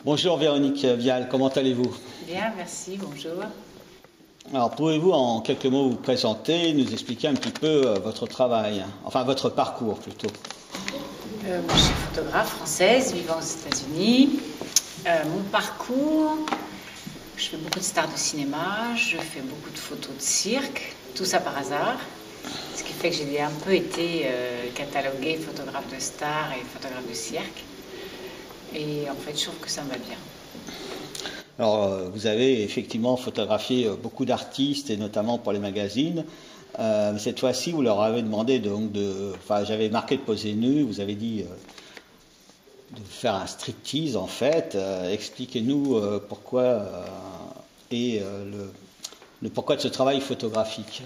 Bonjour Véronique Vial, comment allez-vous? Bien, merci, bonjour. Alors pouvez-vous en quelques mots vous présenter, nous expliquer un petit peu votre travail, enfin votre parcours plutôt? Je suis photographe française vivant aux États-Unis. Mon parcours, je fais beaucoup de stars de cinéma, je fais beaucoup de photos de cirque, tout ça par hasard. Ce qui fait que j'ai un peu été cataloguée photographe de stars et photographe de cirque. Et en fait, je trouve que ça me va bien. Alors vous avez effectivement photographié beaucoup d'artistes et notamment pour les magazines. Cette fois-ci, vous leur avez demandé j'avais marqué de poser nu, vous avez dit de faire un striptease en fait. Expliquez-nous pourquoi le pourquoi de ce travail photographique.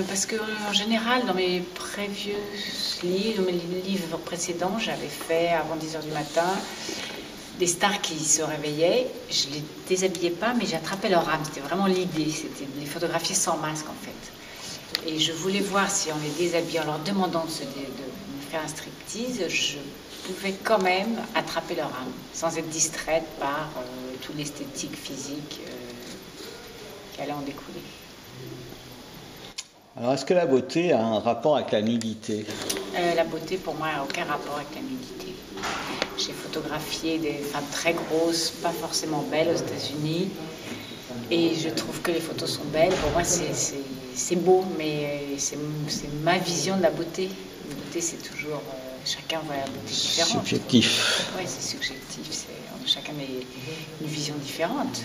Parce qu'en général, dans mes prévieux livres, dans mes livres précédents, j'avais fait avant 10h du matin des stars qui se réveillaient. Je ne les déshabillais pas, mais j'attrapais leur âme. C'était vraiment l'idée, c'était de les photographier sans masque en fait. Et je voulais voir si en les déshabillant, en leur demandant de me faire un striptease, je pouvais quand même attraper leur âme, sans être distraite par toute l'esthétique physique qui allait en découler. Alors, est-ce que la beauté a un rapport avec la nudité? La beauté, pour moi, n'a aucun rapport avec la nudité. J'ai photographié des femmes très grosses, pas forcément belles aux États-Unis. Et je trouve que les photos sont belles. Pour moi, c'est beau, mais c'est ma vision de la beauté. La beauté, c'est toujours... chacun voit la beauté différente. Subjectif. Oui, c'est subjectif. Chacun a une vision différente.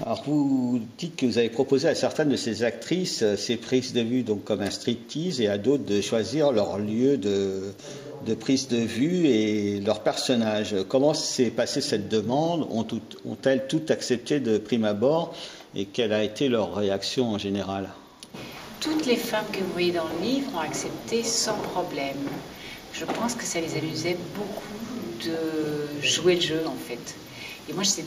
Alors vous dites que vous avez proposé à certaines de ces actrices ces prises de vue donc comme un striptease et à d'autres de choisir leur lieu de prise de vue et leur personnage. Comment s'est passée cette demande? Ont-elles toutes accepté de prime abord et quelle a été leur réaction en général? Toutes les femmes que vous voyez dans le livre ont accepté sans problème. Je pense que ça les amusait beaucoup de jouer le jeu en fait. Et moi j'étais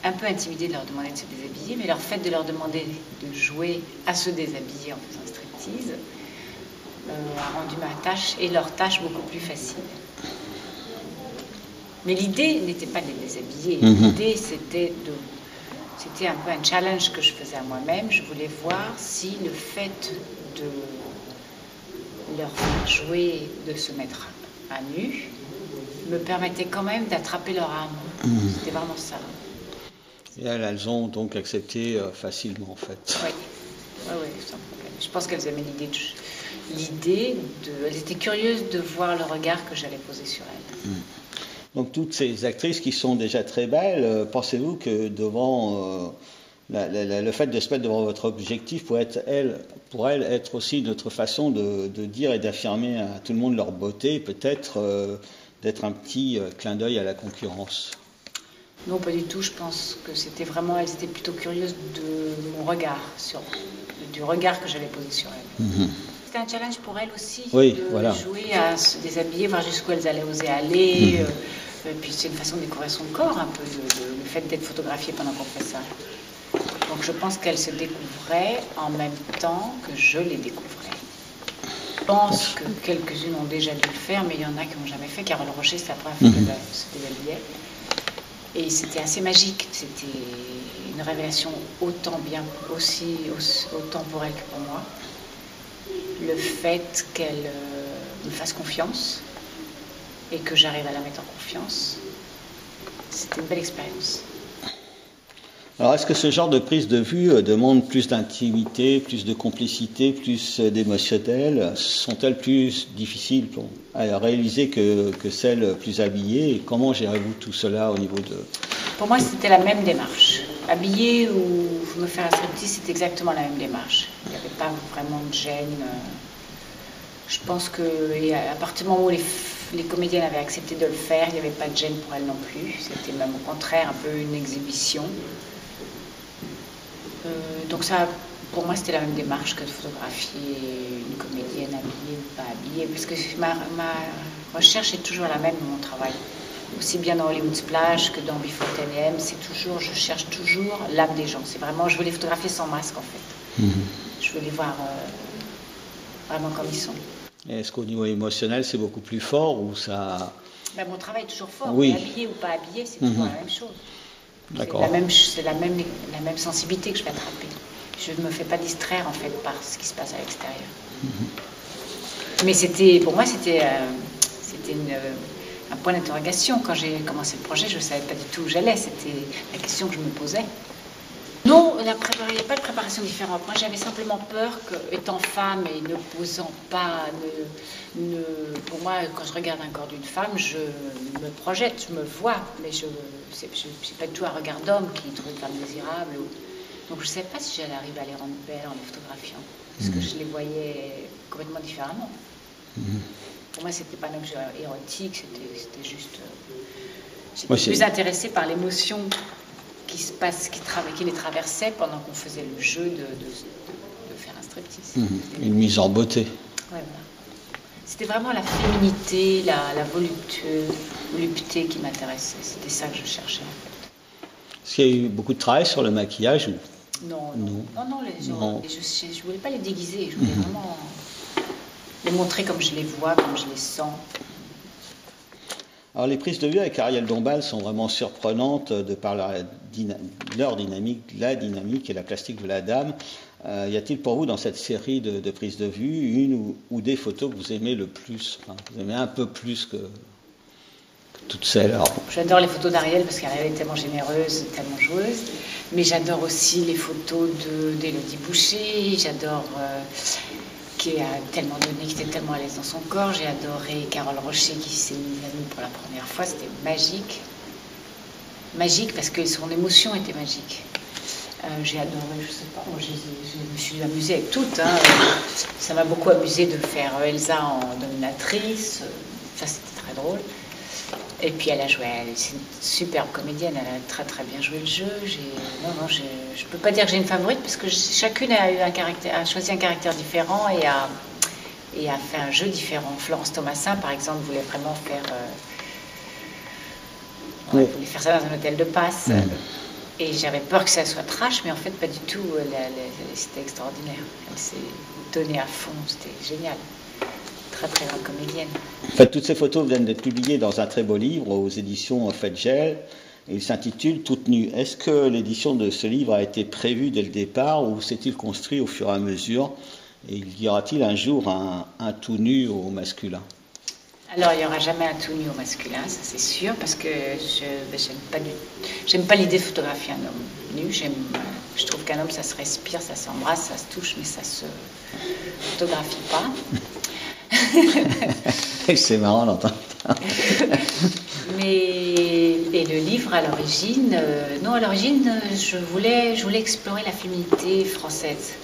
un peu intimidée de leur demander de se déshabiller, mais leur fait de leur demander de jouer à se déshabiller en faisant striptease a rendu ma tâche et leur tâche beaucoup plus facile. Mais l'idée n'était pas de les déshabiller, l'idée c'était un peu un challenge que je faisais à moi-même. Je voulais voir si le fait de leur faire jouer, de se mettre à nu, me permettait quand même d'attraper leur âme. C'était vraiment ça. Et elles ont donc accepté facilement en fait. Oui, sans problème. Je pense qu'elles aimaient l'idée. Elles étaient curieuses de voir le regard que j'allais poser sur elles. Donc toutes ces actrices qui sont déjà très belles, pensez-vous que devant le fait de se mettre devant votre objectif pour elles être aussi notre façon de dire et d'affirmer à tout le monde leur beauté, peut-être d'être un petit clin d'œil à la concurrence? Non, pas du tout. Je pense que elles étaient plutôt curieuses de mon regard, du regard que j'allais poser sur elles. C'était un challenge pour elles aussi, jouer à se déshabiller, voir jusqu'où elles allaient oser aller. Et puis c'est une façon de découvrir son corps, un peu, le fait d'être photographiée pendant qu'on fait ça. Donc je pense qu'elles se découvraient en même temps que je les découvrais. Je pense que quelques-unes ont déjà dû le faire, mais il y en a qui n'ont jamais fait. Carole Rocher, c'est la première fois qu'elle se déshabillait. Et c'était assez magique, c'était une révélation autant pour elle que pour moi. Le fait qu'elle me fasse confiance et que j'arrive à la mettre en confiance, c'était une belle expérience. Alors est-ce que ce genre de prise de vue demande plus d'intimité, plus de complicité, plus d'émotionnel? Sont-elles plus difficiles à réaliser que celles plus habillées? Et comment gérez-vous tout cela au niveau de... Pour moi, c'était la même démarche. Habiller ou me faire un striptease, c'est exactement la même démarche. Il n'y avait pas vraiment de gêne. Je pense qu'à partir du moment où les comédiennes avaient accepté de le faire, il n'y avait pas de gêne pour elles non plus. C'était même au contraire un peu une exhibition. Donc ça, pour moi, c'était la même démarche que de photographier une comédienne habillée ou pas habillée, parce que ma recherche est toujours la même dans mon travail. Aussi bien dans Hollywood Splash que dans Before 10 AM, je cherche toujours l'âme des gens. C'est vraiment, je veux les photographier sans masque en fait. Je veux les voir vraiment comme ils sont. Est-ce qu'au niveau émotionnel, c'est beaucoup plus fort ou ça Ben, mon travail est toujours fort. Oui. Habillé ou pas habillé, c'est toujours la même chose. D'accord. C'est la même sensibilité que je vais attraper. Je ne me fais pas distraire en fait par ce qui se passe à l'extérieur. Mais pour moi, c'était un point d'interrogation. Quand j'ai commencé le projet, je ne savais pas du tout où j'allais. C'était la question que je me posais. Non, il n'y a pas de préparation différente. Moi, j'avais simplement peur qu'étant femme et ne posant pas, pour moi, quand je regarde un corps d'une femme, je me projette, je me vois, mais je n'ai pas du tout un regard d'homme qui trouve une femme désirable. Donc, je ne savais pas si j'allais arriver à les rendre belles en les photographiant, parce que je les voyais complètement différemment. Pour moi, c'était pas un objet érotique, c'était juste... J'étais plus intéressée par l'émotion qui les traversait pendant qu'on faisait le jeu de faire un striptease. Une mise en beauté. Ouais, voilà. C'était vraiment la féminité, la volupté qui m'intéressait. C'était ça que je cherchais en fait. Est-ce qu'il y a eu beaucoup de travail sur le maquillage ou... Non. Je voulais pas les déguiser. Je voulais vraiment les montrer comme je les vois, comme je les sens. Alors les prises de vue avec Ariel Dombasle sont vraiment surprenantes de par leur dynamique, la dynamique et la plastique de la dame. Y a-t-il pour vous dans cette série de prises de vue une ou des photos que vous aimez le plus, vous aimez un peu plus que toutes celles? J'adore les photos d'Ariel parce qu'Ariel est tellement généreuse, tellement joueuse. Mais j'adore aussi les photos d'Élodie Boucher. J'adore... qui a tellement donné, qui était tellement à l'aise dans son corps. J'ai adoré Carole Rocher qui s'est mise à nu pour la première fois. C'était magique. Magique parce que son émotion était magique. J'ai adoré, je sais pas, je me suis amusée avec toutes. Ça m'a beaucoup amusée de faire Elsa en dominatrice. Ça, c'était très drôle. Et puis elle c'est une superbe comédienne, elle a très très bien joué le jeu. Je peux pas dire que j'ai une favorite parce que chacune a choisi un caractère différent et a fait un jeu différent. Florence Thomasin, par exemple, voulait vraiment voulait faire ça dans un hôtel de passe. Et j'avais peur que ça soit trash, mais en fait pas du tout. C'était extraordinaire. Elle s'est donnée à fond, c'était génial. Très très grande comédienne. En fait, toutes ces photos viennent d'être publiées dans un très beau livre aux éditions Fetgel. Il s'intitule Toute nue. Est-ce que l'édition de ce livre a été prévue dès le départ ou s'est-il construit au fur et à mesure? Et y aura-t-il un jour un tout nu au masculin? Alors, il n'y aura jamais un tout nu au masculin, ça c'est sûr, parce que j'aime pas l'idée de photographier un homme nu. Je trouve qu'un homme, ça se respire, ça s'embrasse, ça se touche, mais ça se photographie pas. C'est marrant d'entendre ça. Et le livre, à l'origine, je voulais explorer la féminité française.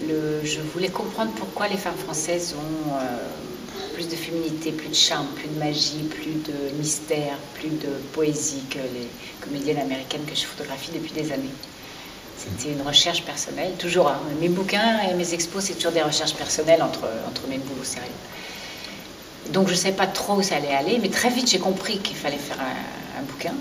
Je voulais comprendre pourquoi les femmes françaises ont plus de féminité, plus de charme, plus de magie, plus de mystère, plus de poésie que les comédiennes américaines que je photographie depuis des années. C'était une recherche personnelle, toujours. Mes bouquins et mes expos, c'est toujours des recherches personnelles entre mes boulots sérieux. Donc je ne savais pas trop où ça allait aller, mais très vite j'ai compris qu'il fallait faire un bouquin.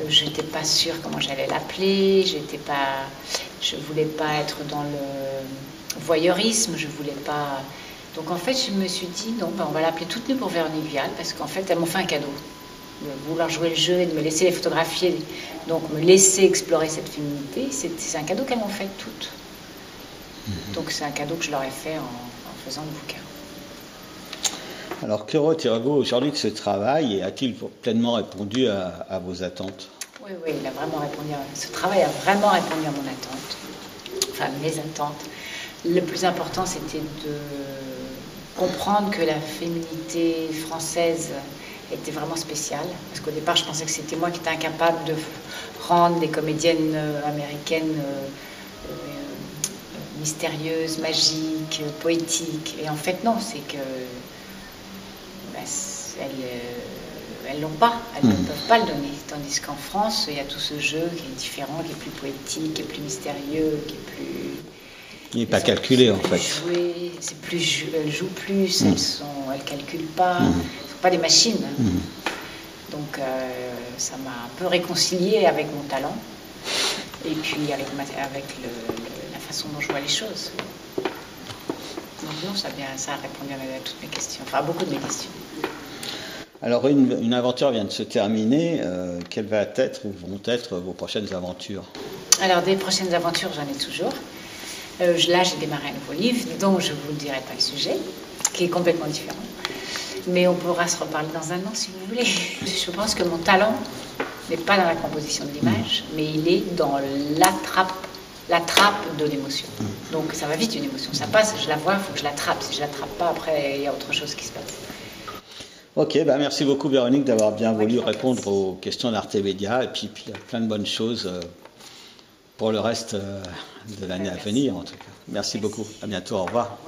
Je n'étais pas sûre comment j'allais l'appeler, je ne voulais pas être dans le voyeurisme, je voulais pas... Donc en fait je me suis dit, non, on va l'appeler Toute nue pour Véronique Vial, parce qu'en fait elles m'ont fait un cadeau. De vouloir jouer le jeu et de me laisser les photographier, donc me laisser explorer cette féminité, c'est un cadeau qu'elles m'ont fait toutes. Donc c'est un cadeau que je leur ai fait en faisant le bouquin. Alors que retirez-vous aujourd'hui de ce travail et a-t-il pleinement répondu à vos attentes? Oui, il a vraiment répondu. Ce travail a vraiment répondu à mon attente, enfin mes attentes. Le plus important, c'était de comprendre que la féminité française était vraiment spéciale, parce qu'au départ je pensais que c'était moi qui étais incapable de rendre des comédiennes américaines mystérieuses, magiques, poétiques, et en fait non, c'est que elles l'ont pas, elles ne peuvent pas le donner, tandis qu'en France il y a tout ce jeu qui est différent, qui est plus poétique, qui est plus mystérieux, qui est plus... Il n'est pas calculé en fait. Elles jouent plus, elles calculent pas, ce ne sont pas des machines. Donc ça m'a un peu réconciliée avec mon talent et puis avec la façon dont je vois les choses. Donc non, ça a répondu à toutes mes questions, enfin à beaucoup de mes questions. Alors, une aventure vient de se terminer. Quelles va être ou vont être vos prochaines aventures? Alors, des prochaines aventures, j'en ai toujours. Là, j'ai démarré un nouveau livre, dont je ne vous dirai pas le sujet, qui est complètement différent. Mais on pourra se reparler dans un an, si vous voulez. Je pense que mon talent n'est pas dans la composition de l'image, mais il est dans la trappe de l'émotion. Donc, ça va vite, une émotion. Ça passe, je la vois, il faut que je la trappe. Si je ne la trappe pas, après, il y a autre chose qui se passe. Ok, merci beaucoup Véronique d'avoir bien voulu répondre aux questions d'Arte Media, et puis il y a plein de bonnes choses pour le reste de l'année à venir en tout cas. Merci beaucoup, à bientôt, au revoir.